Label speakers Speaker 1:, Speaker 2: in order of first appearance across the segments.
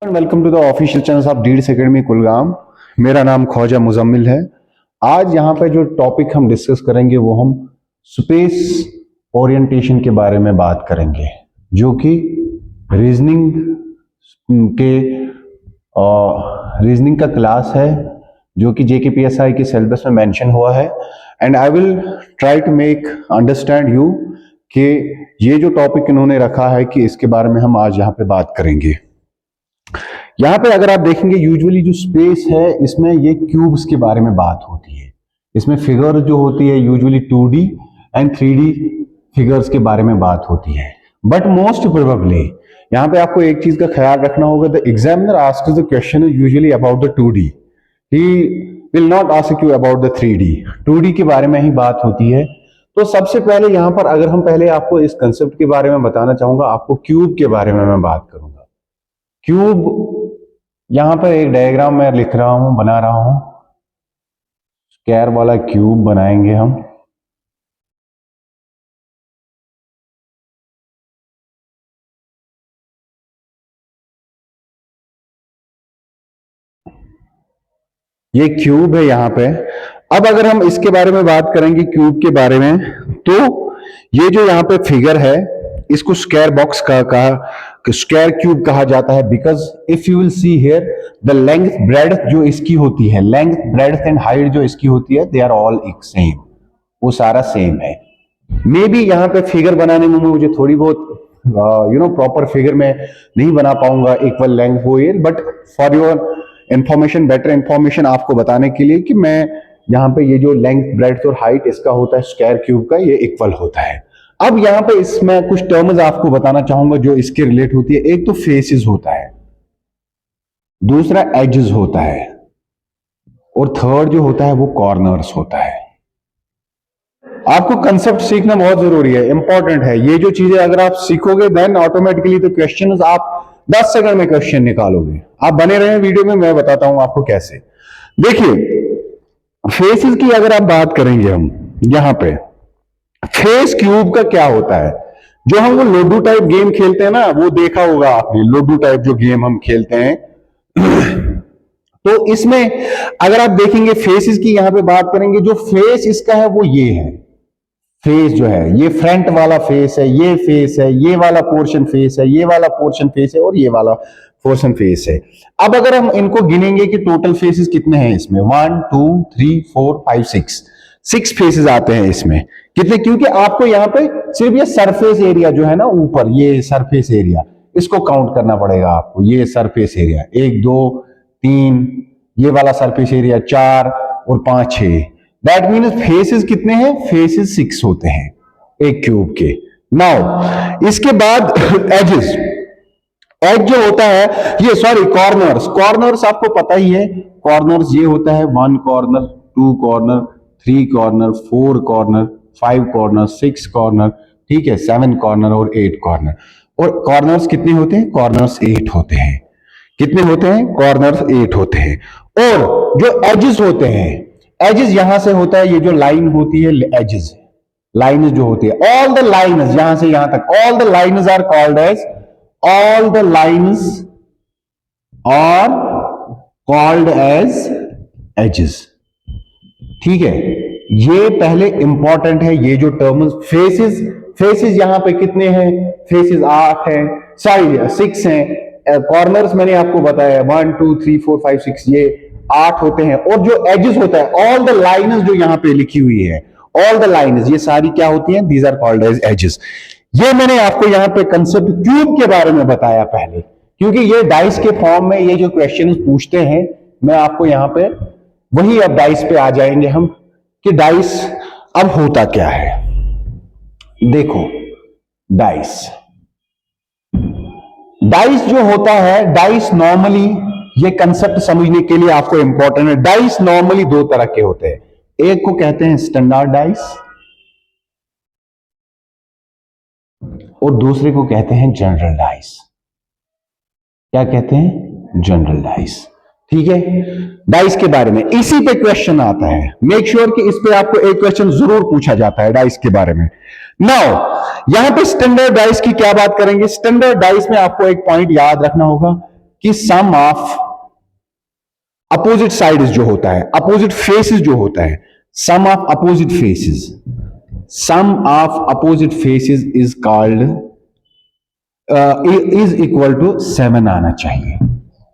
Speaker 1: Welcome to the official channel of Deeds academy Kulgam. मेरा नाम ख्वाजा मुजम्मिल है। आज यहाँ पे जो टॉपिक हम डिस्कस करेंगे वो हम स्पेस ओरिएंटेशन के बारे में बात करेंगे, जो कि रीजनिंग के रीजनिंग का क्लास है, जो कि JKPSI के सिलेबस में मेंशन हुआ है। And I will try to make understand you कि ये जो टॉपिक इन्होंने रखा है कि इसके बारे में हम आज यहाँ पे बात करेंगे। यहाँ पे अगर आप देखेंगे यूजुअली जो स्पेस है इसमें ये क्यूब्स के बारे में बात होती है। इसमें फिगर जो होती है usually 2D and 3D figures के बारे में बात होती है। बट मोस्ट प्रोबेबली यहाँ पे आपको एक चीज का ख्याल रखना होगा, the examiner asks the question is usually about the 2D, he will not ask you about the 3D। 2D के बारे में ही बात होती है। तो सबसे पहले यहाँ पर अगर हम पहले आपको इस कंसेप्ट के बारे में बताना चाहूंगा, आपको क्यूब के बारे में मैं बात करूंगा। क्यूब यहां पर एक डायग्राम मैं लिख रहा हूं, बना रहा हूं। स्क्वायर वाला क्यूब बनाएंगे हम। ये क्यूब है यहां पे। अब अगर हम इसके बारे में बात करेंगे क्यूब के बारे में, तो ये जो यहां पे फिगर है इसको स्क्वायर बॉक्स का स्क्वायर क्यूब कहा जाता है। Because if you will see here the length breadth जो इसकी होती है, लेंथ ब्रेड्थ एंड हाइट जो इसकी होती है, दे आर ऑल सेम, वो सारा सेम है। मे बी यहाँ पे फिगर बनाने में मुझे थोड़ी बहुत प्रॉपर फिगर में नहीं बना पाऊंगा इक्वल लेंथ हो ये, but for your information, better information आपको बताने के लिए कि मैं यहाँ पे ये जो लेंथ ब्रेड्थ और हाइट इसका होता है स्क्वायर क्यूब का, ये इक्वल होता है। अब यहाँ पे इसमें कुछ टर्म्स आपको बताना चाहूंगा जो इसके रिलेट होती है। एक तो फेसेस होता है, दूसरा एजेस होता है, और थर्ड जो होता है वो कॉर्नर्स होता है। आपको कंसेप्ट सीखना बहुत जरूरी है, इंपॉर्टेंट है। ये जो चीजें अगर आप सीखोगे देन ऑटोमेटिकली तो क्वेश्चन आप 10 सेकंड में क्वेश्चन निकालोगे। आप बने रहे वीडियो में, मैं बताता हूं आपको कैसे। देखिए फेसेस की अगर आप बात करेंगे हम यहां पे, फेस क्यूब का क्या होता है, जो हम वो लूडो टाइप गेम खेलते हैं ना, वो देखा होगा आपने, लूडो टाइप जो गेम हम खेलते हैं। तो इसमें अगर आप देखेंगे फेसेस की यहां पे बात करेंगे, जो फेस इसका है वो ये है। फेस जो है ये फ्रंट वाला फेस है, ये फेस है, ये वाला पोर्शन फेस है, ये वाला पोर्शन फेस है, और ये वाला पोर्शन फेस है। अब अगर हम इनको गिनेंगे कि टोटल फेसेस कितने हैं इसमें, 1 2 3 4 5 6 फेसेस आते हैं इसमें। कितने? क्योंकि आपको यहाँ पे सिर्फ ये सरफेस एरिया जो है ना ऊपर, ये सरफेस एरिया, इसको काउंट करना पड़ेगा आपको। ये सरफेस एरिया 1 2 3, ये वाला सरफेस एरिया 4 और 5 6। दैट मीन्स फेसेस कितने हैं? फेसेस 6 होते हैं एक क्यूब के। नाउ इसके बाद एजेस, एज जो होता है ये, सॉरी कॉर्नर्स, कॉर्नर्स आपको पता ही है। कॉर्नर्स ये होता है 1 corner, 2 corner, 3 corner, 4 corner, 5 corner, 6 corner, ठीक है, 7 कॉर्नर और 8 कॉर्नर। और कॉर्नर्स कितने होते हैं? कॉर्नर्स 8 होते हैं। कितने होते हैं? कॉर्नर्स 8 होते हैं। और जो एजेस होते हैं, एजेस यहां से होता है, ये जो लाइन होती है एजेस, लाइन्स जो होती है, ऑल द लाइन्स यहां से यहां तक, all the lines are called edge, all the lines are called as edges। ठीक है, ये पहले इंपॉर्टेंट है। ये जो टर्म्स फेसेस, फेसेस यहां पे कितने हैं? फेसेस 8 हैं, सॉरी 6 हैं। कॉर्नर्स मैंने आपको बताया 1 2 3 4 5 6, ये 8 होते हैं। और जो एजेस होता है, ऑल द लाइन्स जो यहां पे लिखी हुई है, ऑल द लाइन्स, ये सारी क्या होती हैं? These are called edge edges. ये मैंने आपको यहां पे कंसेप्ट क्यूब के बारे में बताया पहले, क्योंकि ये डाइस के फॉर्म में ये जो क्वेश्चन पूछते हैं, मैं आपको यहां पे वही, अब डाइस पे आ जाएंगे हम कि डाइस अब होता क्या है। देखो डाइस, डाइस जो होता है, डाइस नॉर्मली, ये कंसेप्ट समझने के लिए आपको इंपॉर्टेंट है। डाइस नॉर्मली 2 तरह के होते हैं। एक को कहते हैं स्टैंडर्ड डाइस और दूसरे को कहते हैं जनरल डाइस। क्या कहते हैं? General dice. ठीक है, डाइस के बारे में इसी पे क्वेश्चन आता है। मेक श्योर कि इस पे आपको एक क्वेश्चन जरूर पूछा जाता है डाइस के बारे में। नाउ यहां पे स्टैंडर्ड डाइस की क्या बात करेंगे। स्टैंडर्ड डाइस में आपको एक पॉइंट याद रखना होगा कि सम ऑफ अपोजिट साइड्स जो होता है, अपोजिट फेसेस जो होता है, sum of opposite faces, sum of opposite faces is called is equal to 7 आना चाहिए।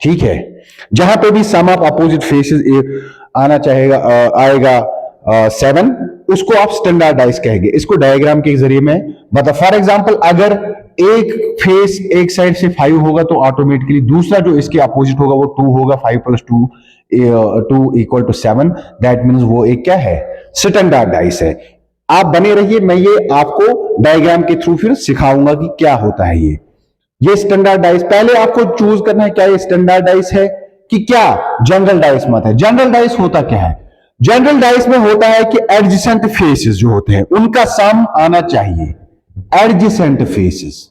Speaker 1: ठीक है, जहां पे भी सम ऑफ अपोजिट फेसेस आना चाहेगा आएगा 7, उसको आप स्टैंडर्डाइज कहेंगे। इसको डायग्राम के जरिए में बता, फॉर एग्जांपल अगर एक फेस एक साइड से 5 होगा तो ऑटोमेटिकली दूसरा जो इसके अपोजिट होगा वो 2 होगा। 5 + 2 इक्वल टू 7, दैट मीन्स वो एक क्या है, स्टैंडर्डाइज है। आप बने रहिए, मैं ये आपको डायग्राम के थ्रू फिर सिखाऊंगा कि क्या होता है ये स्टैंडर्डाइज। पहले आपको चूज करना है क्या ये स्टैंडर्डाइज है कि क्या जनरल डाइस मत है। जनरल डाइस होता क्या है, जनरल डाइस में होता है कि एडजेसेंट फेसेस जो होते हैं उनका सम आना चाहिए। एडजेसेंट फेसेस,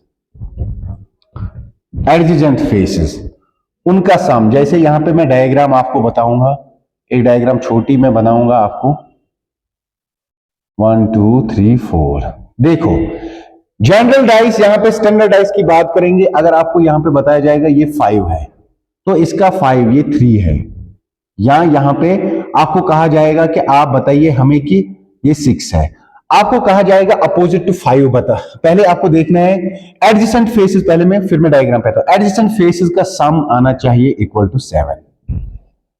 Speaker 1: एडजेसेंट फेसेस उनका सम, जैसे यहां पे मैं डायग्राम आपको बताऊंगा, एक डायग्राम छोटी में बनाऊंगा आपको, 1 2 3 4। देखो जनरल डाइस, यहां पे स्टैंडर्ड डाइस की बात करेंगे। अगर आपको यहां पे बताया जाएगा ये 5 है तो इसका 5, ये 3 है, या यहां पे आपको कहा जाएगा कि आप बताइए हमें कि ये 6 है। आपको कहा जाएगा अपोजिट टू 5 बता। पहले आपको देखना है एडजेसेंट फेसेस, पहले मैं फिर मैं डायग्राम पे आता हूं। एडजेसेंट फेसेस का सम आना चाहिए इक्वल टू 7।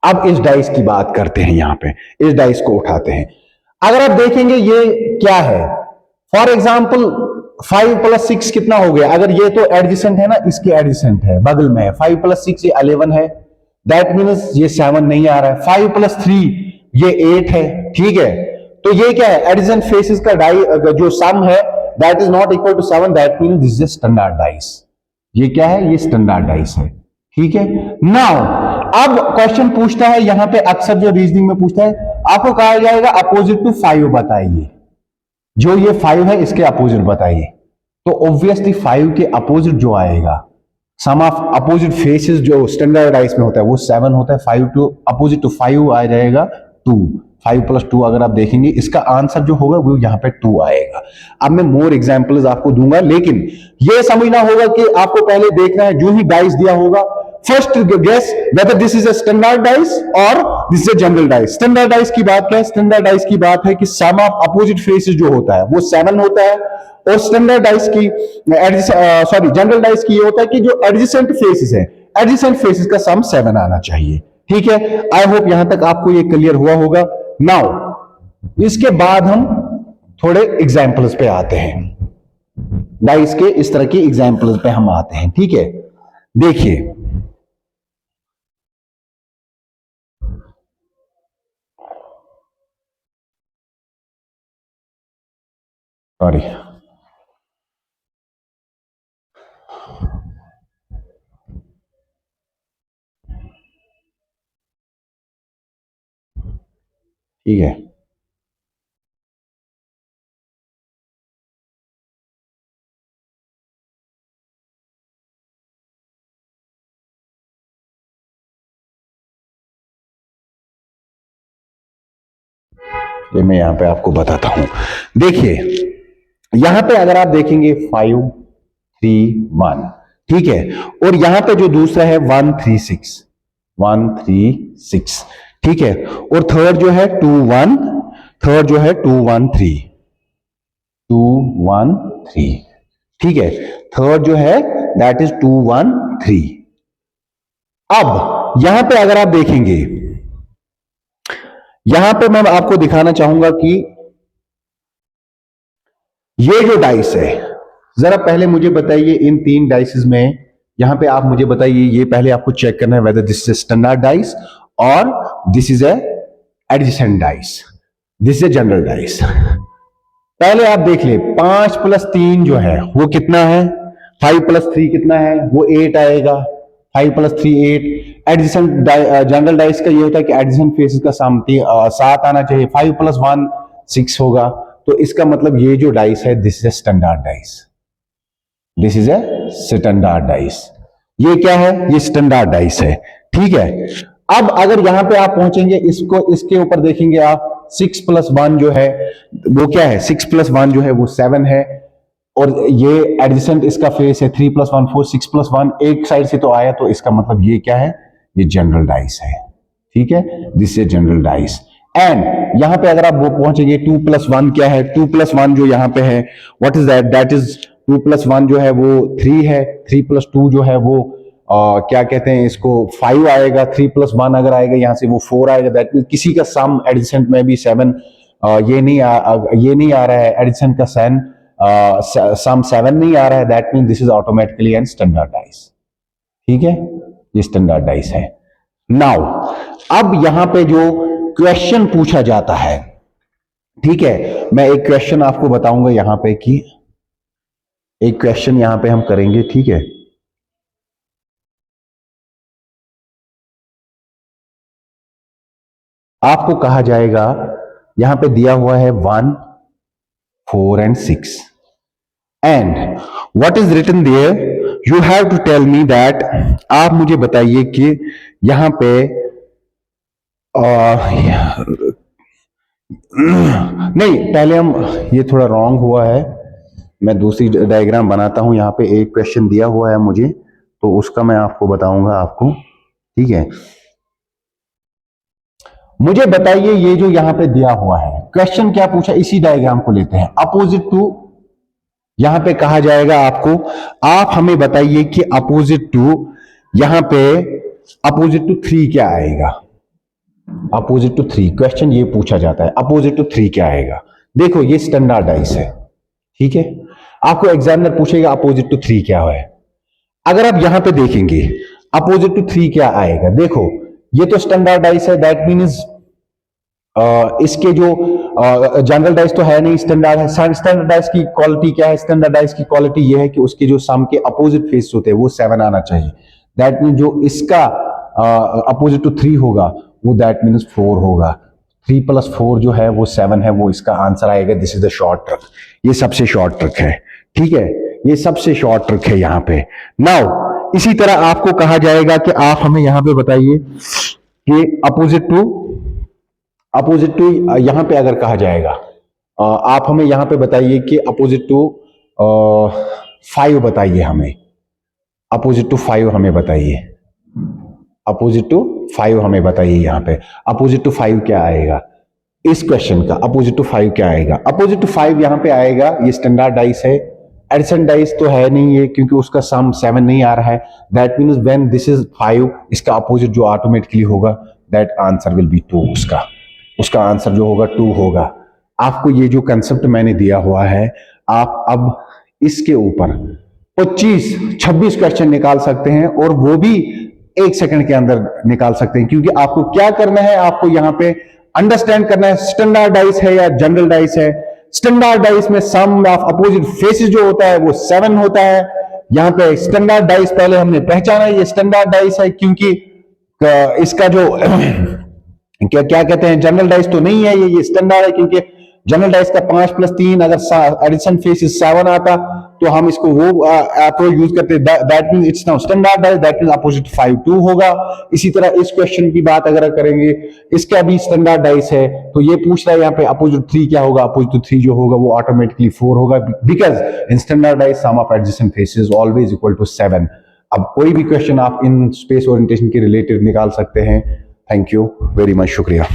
Speaker 1: अब इस डाइस की बात करते हैं, यहां पे इस डाइस को उठाते हैं। अगर आप देखेंगे ये क्या है, फॉर एग्जाम्पल 5 + 6 कितना हो गया, अगर ये तो एडजेसेंट है ना, इसके एडजेसेंट है, बगल में है। 5 + 6 ये 11 है, दैट मीन्स ये 7 नहीं आ रहा है। 5 + 3 ये 8 है। ठीक है, तो ये क्या है, एडजेसेंट फेसेस का जो सम है that is not equal to 7, that means this is standard dice. ये क्या है, ये स्टैंडर्ड डाइस है। ठीक है, नाउ अब क्वेश्चन पूछता है यहां पे, अक्सर जो रीजनिंग में पूछता है, आपको कहा जाएगा अपोजिट टू 5 बताइए। जो ये 5 है इसके अपोजिट बताइए, तो ऑब्वियसली 5 के अपोजिट जो आएगा, सम ऑफ अपोजिट फेसेस जो स्टैंडर्डाइज में होता है वो 7 होता है। 5 टू अपोजिट टू 5 आ जाएगा 2। 5 + 2 अगर आप देखेंगे इसका आंसर जो होगा वो यहां पे 2 आएगा। अब मैं मोर एग्जांपल्स आपको दूंगा, लेकिन ये समझना होगा कि आपको पहले देखना है जो ही डाइस दिया होगा, first guess whether this is a standard dice और this is a general dice. Standard dice की बात क्या है, स्टैंडर्ड डाइस की बात है कि सम ऑफ अपोजिट फेसेस जो होता है वो 7 होता है, और स्टैंडर्ड डाइस की जनरल डाइस की ये होता है कि जो एडजेसेंट फेसेस है, एडजेसेंट फेसेस का सम 7 आना चाहिए। ठीक है, आई होप यहां तक आपको ये क्लियर हुआ होगा। नाउ इसके बाद हम थोड़े एग्जाम्पल्स पे आते हैं, डाइस के इस तरह के एग्जाम्पल्स पे हम आते हैं। ठीक है, देखिए सॉरी, ठीक है, ये मैं यहां पे आपको बताता हूं। देखिए यहां पे अगर आप देखेंगे 5 3 1, ठीक है, और यहां पे जो दूसरा है 1 3 6, 1 3 6, ठीक है, और थर्ड जो है 2 1, थर्ड जो है 2 1 3, 2 1 3, ठीक है, थर्ड जो है दैट इज 2 1 3। अब यहां पे अगर आप देखेंगे, यहां पे मैं आपको दिखाना चाहूंगा कि ये जो डाइस है, जरा पहले मुझे बताइए इन 3 डाइसेस में, यहां पे आप मुझे बताइए, ये पहले आपको चेक करना है whether this is standard dice और this is adjacent dice, this is general dice. पहले आप देख ले, 5 + 3 जो है वो कितना है, 5 + 3 कितना है, वो 8 आएगा। 5 + 3 8। एडजेसेंट जनरल डाइस का ये होता है कि एडजेसेंट फेसेस का सम 7 आना चाहिए। 5 + 1 6 होगा, तो इसका मतलब ये जो डाइस है this is a standard dice, this is a standard dice. ये क्या है, ये स्टैंडर्ड डाइस है। ठीक है, अब अगर यहां पे आप पहुंचेंगे, इसको इसके ऊपर देखेंगे आप, 6 + 1 जो है वो क्या है, 6 + 1 जो है वो 7 है। और ये एडजेसेंट इसका फेस है 3+1 4 6+1, एक साइड से तो आया, तो इसका मतलब ये क्या है, ये जनरल डाइस है। ठीक है, this is general dice. And यहां पे अगर आप वो पहुंचेंगे 2+1 क्या है, 2+1 जो यहां पे है what is that, that is 2+1 जो है वो 3 है, 3+2 जो है वो क्या कहते हैं इसको 5 आएगा, 3+1 अगर आएगा यहां से वो 4 आएगा, दैट मीन किसी का सम एडिशन में भी 7 ये नहीं आ रहा है, एडिशन का सम 7 नहीं आ रहा है, that mean this is automatically and standardize. ठीक है, ये स्टैंडर्डाइज है। नाउ अब यहां पे जो क्वेश्चन पूछा जाता है, ठीक है, मैं एक क्वेश्चन आपको बताऊंगा यहां पे कि एक क्वेश्चन यहां पे हम करेंगे। ठीक है, आपको कहा जाएगा, यहां पे दिया हुआ है 1 4 and 6 and what is written there, you have to tell me that, आप मुझे बताइए कि यहां पे नहीं, पहले हम, ये थोड़ा रॉन्ग हुआ है, मैं दूसरी डायग्राम बनाता हूं। यहां पे एक क्वेश्चन दिया हुआ है मुझे, तो उसका मैं आपको बताऊंगा आपको। ठीक है, मुझे बताइए ये जो यहां पे दिया हुआ है क्वेश्चन क्या पूछा, इसी डायग्राम को लेते हैं। अपोजिट टू, यहां पे कहा जाएगा आपको, आप हमें बताइए कि अपोजिट टू, यहां पे अपोजिट टू 3 क्या आएगा, अपोजिट टू 3 क्वेश्चन ये पूछा जाता है, अपोजिट टू 3 क्या आएगा। देखो ये स्टैंडर्डाइज है। ठीक है, आपको एग्जामिनर पूछेगा अपोजिट टू 3 क्या है। अगर आप यहां पे देखेंगे अपोजिट टू 3 क्या आएगा, देखो ये तो स्टैंडर्डाइज है, दैट मीन्स इसके जो जनरल तो है नहीं, स्टैंडर्ड है। स्टैंडर्डाइज की क्वालिटी क्या है, स्टैंडर्डाइज की क्वालिटी ये है कि उसके जो सम के अपोजिट फेस होते हैं वो 7 आना चाहिए। दैट मीन जो इसका अपोजिट टू 3 होगा वो दैट मीन्स 4 होगा। 3+4 जो है वो 7 है, वो इसका आंसर आएगा। This is the short trick, ये सबसे शॉर्ट ट्रिक है। ठीक है, ये सबसे शॉर्ट ट्रिक है यहां पे। नाउ इसी तरह आपको कहा जाएगा कि आप हमें यहां पे बताइए कि अपोजिट टू यहां पे अगर कहा जाएगा, आप हमें यहां पे बताइए कि अपोजिट टू 5 बताइए हमें, अपोजिट टू 5 हमें बताइए, अपोजिट टू 5 हमें बताइए। यहां पे अपोजिट टू 5 क्या आएगा, इस क्वेश्चन का अपोजिट टू 5 क्या आएगा। अपोजिट टू 5 यहां पे आएगा, ये स्टैंडर्ड डाइस है, एडिशन डाइस तो है नहीं ये, क्योंकि उसका सम 7 नहीं आ रहा है। That means when this is 5, इसका अपोजिट जो ऑटोमेटिकली होगा दैट आंसर विल बी 2, उसका आंसर जो होगा 2 होगा। आपको ये जो कंसेप्ट मैंने दिया हुआ है, आप अब इसके ऊपर 25-26 क्वेश्चन निकाल सकते हैं, और वो भी 1 सेकंड के अंदर निकाल सकते हैं। क्योंकि आपको क्या करना है, आपको यहां पे अंडरस्टैंड करना है स्टैंडर्ड डाइस है या जनरल डाइस है। स्टैंडर्ड डाइस में सम ऑफ अपोजिट फेसेस जो होता है वो 7 होता है। यहां पे स्टैंडर्ड डाइस पहले हमने पहचाना, ये स्टैंडर्ड डाइस है, क्योंकि इसका जो क्या क्या कहते हैं, जनरल डाइस तो नहीं है ये स्टैंडर्ड है। क्योंकि जनरल डाइस का 5+3 अगर एडिशन फेस 7 आता तो हम इसको वो अप्रोच यूज करते, that means it's now standard dice, that means opposite 5 2 होगा। इसी तरह इस क्वेश्चन की बात अगर करेंगे, इसका भी स्टैंडर्ड डाइस है, तो ये पूछ रहा है यहाँ पे अपोजिट 3 क्या होगा, अपोजिट 3 जो होगा वो ऑटोमेटिकली 4 होगा, because in standard dice sum of adjacent faces always equal to 7। अब कोई भी क्वेश्चन आप इन स्पेस ओरिएंटेशन के रिलेटेड निकाल सकते हैं। थैंक यू वेरी मच, शुक्रिया।